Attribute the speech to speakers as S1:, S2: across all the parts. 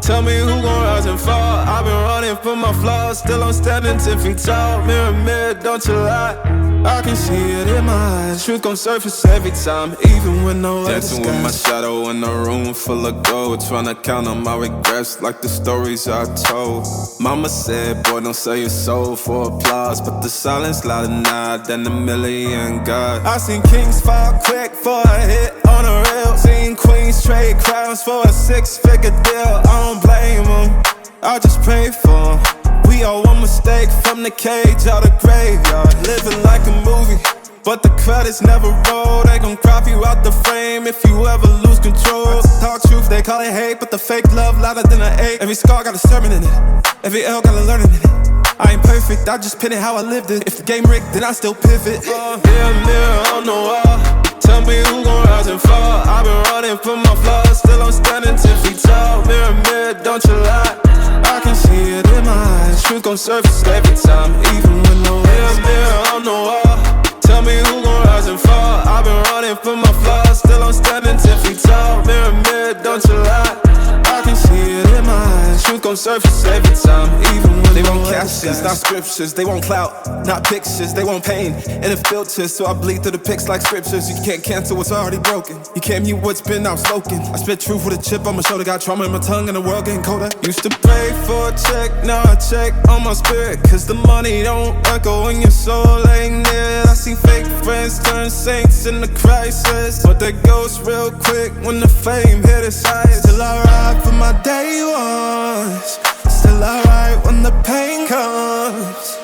S1: Tell me who gon' rise and fall. I've been running from my flaws, still I'm standing 10 feet tall. Mirror, mirror, don't you lie. I can see it in my eyes. Truth gon' surface every time, even when no other
S2: Dancing with my shadow in a room full of gold, tryna count on my regrets like the stories I told. Mama said, boy, don't sell your soul for applause, but the silence louder now than a million gods.
S1: I seen kings fall quick for a hit on a reel. Seen queens trade crowns for a 6-figure deal. I don't blame them, I just pray for them. We all one mistake from the cage out the graveyard. Living like a movie, but the credits never roll. They gon' crop you out the frame if you ever lose control. Talk truth, they call it hate, but the fake love louder than an ache. Every scar got a sermon in it, every L got a learning in it. I ain't perfect, I just pin it how I lived it. If the game rigged, then I still pivot. Mirror, mirror on the wall, tell me who gon' rise and fall. I've been running from my flaws, still I'm standing 10 feet tall. Mirror, mirror, don't you lie. I can see it in my eyes. Truth gon' surface every time, even when no mirror, mirror on the wall. Tell me who gon' rise and fall. I've been running from my flaws, still I'm standing 10 feet tall. Mirror, mirror, don't you lie. I can see it in my eyes. Truth gon' surface every time, even when
S2: they want captions, not scriptures. They want clout, not pictures. They want pain and a filter, so I bleed through the pics like scriptures. You can't cancel what's already broken. You can't mute what's been outspoken. I spit truth with a chip on my shoulder. Got trauma in my tongue and the world getting colder.
S1: Used to pray for a check, now I check on my spirit, cause the money don't echo when your soul ain't near. I see fake friends turn saints in the crisis, but they ghost real quick when the fame hit its highest. Still I ride for my day ones, still I ride when the pain comes.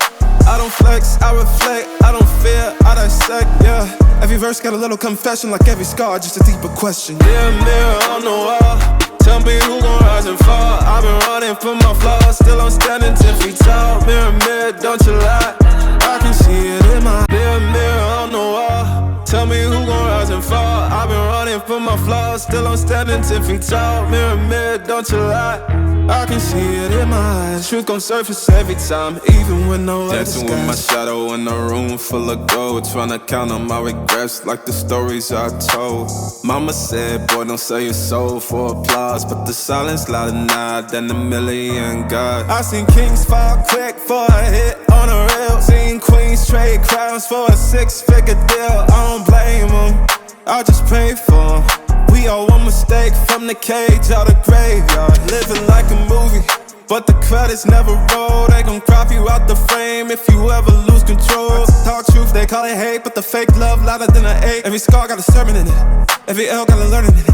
S1: I don't flex, I reflect, I don't fear, I dissect, yeah. Every verse got a little confession, like every scar, just a deeper question. Mirror, mirror on the wall, tell me who gon' rise and fall. I've been running from my flaws, still I'm standing 10 feet tall. Mirror, mirror, don't you lie. I can see it in my mirror, mirror on the wall. Tell me who gon' rise and fall. I've been running from my flaws, still I'm standing 10 feet tall. Mirror, mirror, don't you lie. I can see it in my eyes. Truth gon' surface every time, even when no other
S2: dancing with my shadow in a room full of gold, tryna count on my regrets like the stories I told. Mama said, boy, don't sell your soul for applause, but the silence louder now than a million gods.
S1: I seen kings fall quick for a hit on a reel. Seen queens trade crowns for a 6-figure deal. I don't blame them, I just pray for them. We all one mistake from the cage out the graveyard. Living like a movie, but the credits never roll. They gon' crop you out the frame if you ever lose control. Talk truth, they call it hate, but the fake love louder than an ache. Every scar got a sermon in it, every L got a learning in it.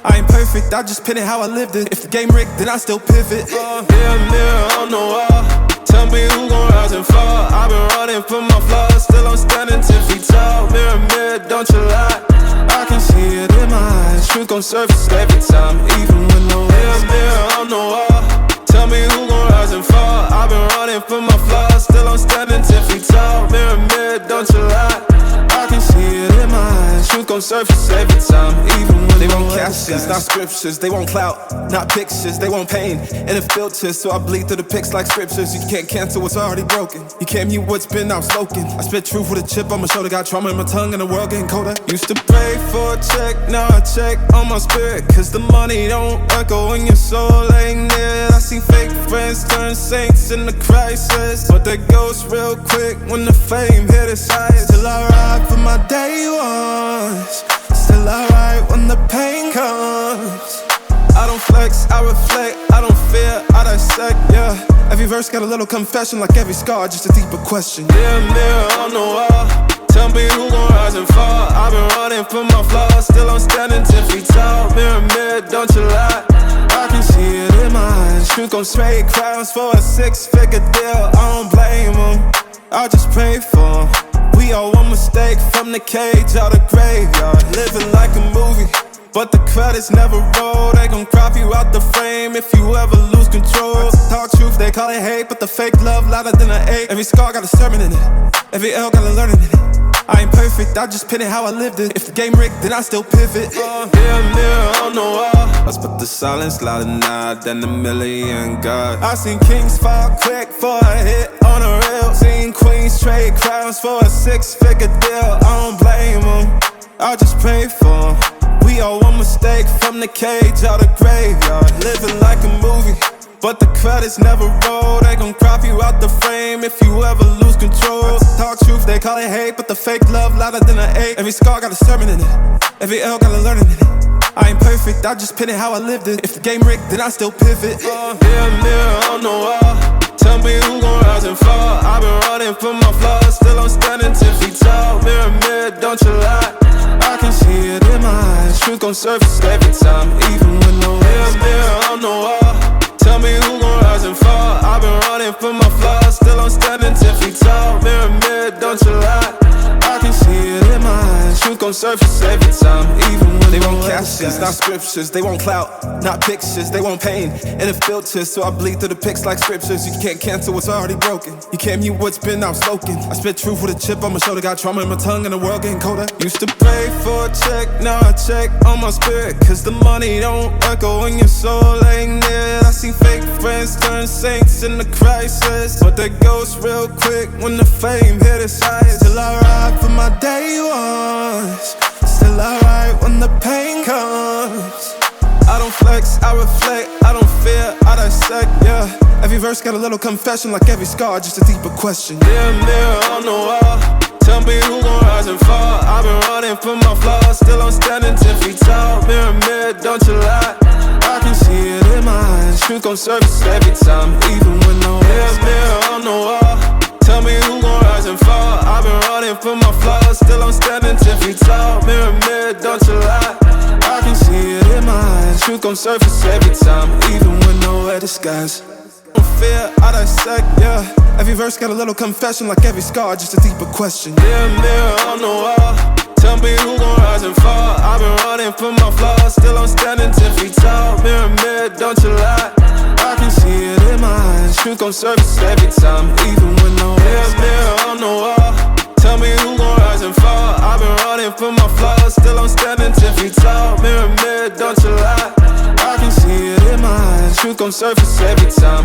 S1: I ain't perfect, I just pin it how I lived it. If the game rigged, then I still pivot. Mirror, mirror on the wall, tell me who gon' rise and fall. I've been running from my flaws, still I'm standing 10 feet tall. Mirror, mirror, don't you lie. I can see it in my eyes. Truth gon' surface every time, even when no mirror, mirror on the wall. Tell me who gon' rise and fall. I've been running from my flaws, still I'm standing 10 feet tall. Mirror, mirror, don't you lie. I can see it in my eyes. Truth gon' surface every time, even when
S2: they want captions, not scriptures. They want clout, not pictures. They want pain and a filter, so I bleed through the pics like scriptures. You can't cancel what's already broken. You can't mute what's been outspoken. I spit truth with a chip on my shoulder. Got trauma in my tongue and the world getting colder.
S1: Used to pray for a check, now I check on my spirit, cause the money don't echo when your soul ain't near. I see fake friends turn saints in the crisis, but they ghost real quick when the fame hit its highest. Still I ride for my day ones, still I ride when the pain comes. I don't flex, I reflect, I don't fear, I dissect, yeah. Every verse got a little confession, like every scar, just a deeper question. Mirror, mirror on the wall, tell me who gon' rise and fall. I've been running from my flaws, still I'm standing 10 feet tall. Mirror, mirror, don't you lie. I can see it in my eyes. Truth gon' trade crowns for a 6-figure deal. I don't blame them, I just pray for them. We all one mistake from the cage out the graveyard. Living like a movie, but the credits never roll. They gon' crop you out the frame if you ever lose control. Talk truth, they call it hate, but the fake love louder than an ache. Every scar got a sermon in it, every L got a learning in it. I ain't perfect, I just pin it how I lived it. If the game rigged, then I still pivot. Mirror, mirror on the wall,
S2: but the silence louder now than a million gods.
S1: I seen kings fall quick for a hit on a reel. Seen queens trade crowns for a 6-figure deal. I don't blame them, I just pray for them. We We all one mistake, from the cage out of graveyard. Living like a movie, but the credits never roll. They gon' crop you out the frame if you ever lose control. Talk truth, they call it hate, but the fake love louder than an ache. Every scar got a sermon in it, every L got a learning in it. I ain't perfect, I just pin it how I lived it. If the game rigged, then I still pivot. Mirror on the wall, tell me who gon' rise and fall. I've been running from my flaws, still I'm standing 10 feet tall. Mirror, don't you lie, I can see it in my eyes. Truth gon' surface every time, even when no mirror on the wall. Tell me who gon' rise and fall. I've been running from my flaws, still I'm standing 10 feet tall. Mirror, don't you lie, I can see it in my eyes. Truth gon' surface every time, even when
S2: they want captions, not scriptures. They want clout, not pictures. They want pain and a filter, so I bleed through the pics like scriptures. You can't cancel what's already broken. You can't mute what's been outspoken. I spit truth with a chip on my shoulder. Got trauma in my tongue and the world getting colder.
S1: Used to pray for a check, now I check on my spirit, cause the money don't echo when your soul ain't near. I see fake friends turn saints in the crisis, but they ghost real quick when the fame hit its highest. Still I ride for my day ones, still I ride when the pain comes. I don't flex, I reflect, I don't fear, I dissect, yeah. Every verse got a little confession, like every scar, just a deeper question. Mirror on the wall, tell me who gon' rise and fall. I've been running from my flaws, still I'm standing 10 feet tall. Mirror, don't you lie, I can see it in my eyes. Truth gon' surface every time, even when no mirror on the wall. Tell me who gon' rise and fall. I've been running from my flaws, still I'm standing 10 feet tall. Mirror, don't you lie, I can see it in my eyes. Truth gon' surface every time, even when nowhere disguise. Don't fear, I dissect, yeah. Every verse got a little confession, like every scar, just a deeper question. Mirror on the wall, tell me who gon' rise and fall. I've been running from my flaws, still I'm standing 10 feet tall. Mirror, don't you lie, I can see it in my eyes. Truth gon' surface every time, even when no mirror on the wall. Tell me who gon' rise and fall. I've been running from my flaws, still I'm standing 10 feet tall. Mirror, don't you lie, I can see it in my eyes. Truth gon' surface every time,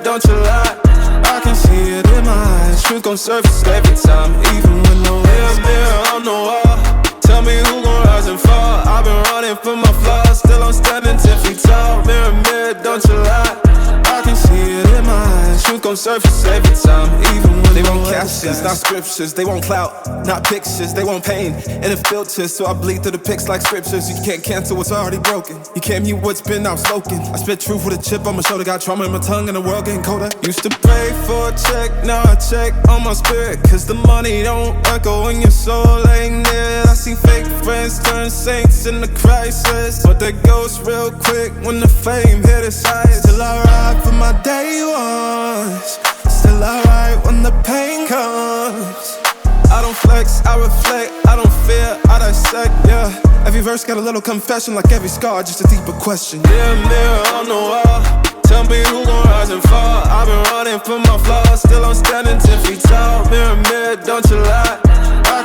S1: don't you lie, I can see it in my eyes. Truth gon' surface every time, even when no mirror on the wall. Tell me who gon' rise and fall. I've been running from my flaws, still I'm standing 10 feet tall. Mirror, don't you lie, I can see it in my eyes. Truth gon' surface every time, even when
S2: they want captions, not scriptures. They want clout, not pictures. They want pain and a filter, so I bleed through the pics like scriptures. You can't cancel what's already broken. You can't mute what's been outspoken. I spit truth with a chip on my shoulder. Got trauma in my tongue and the world getting colder.
S1: Used to pray for a check, now I check on my spirit, cause the money don't echo when your soul ain't near. I see fake friends turn saints in the crisis, but they ghost real quick when the fame hit its highest. Still I ride for my day ones, still I ride when the pain comes. I don't flex, I reflect, I don't fear, I dissect, yeah.
S2: Every verse got a little confession, like every scar, just a deeper question.
S1: Mirror on the wall, tell me who gon' rise and fall. I've been running from my flaws, still I'm standing 10 feet tall. Mirror, don't you lie,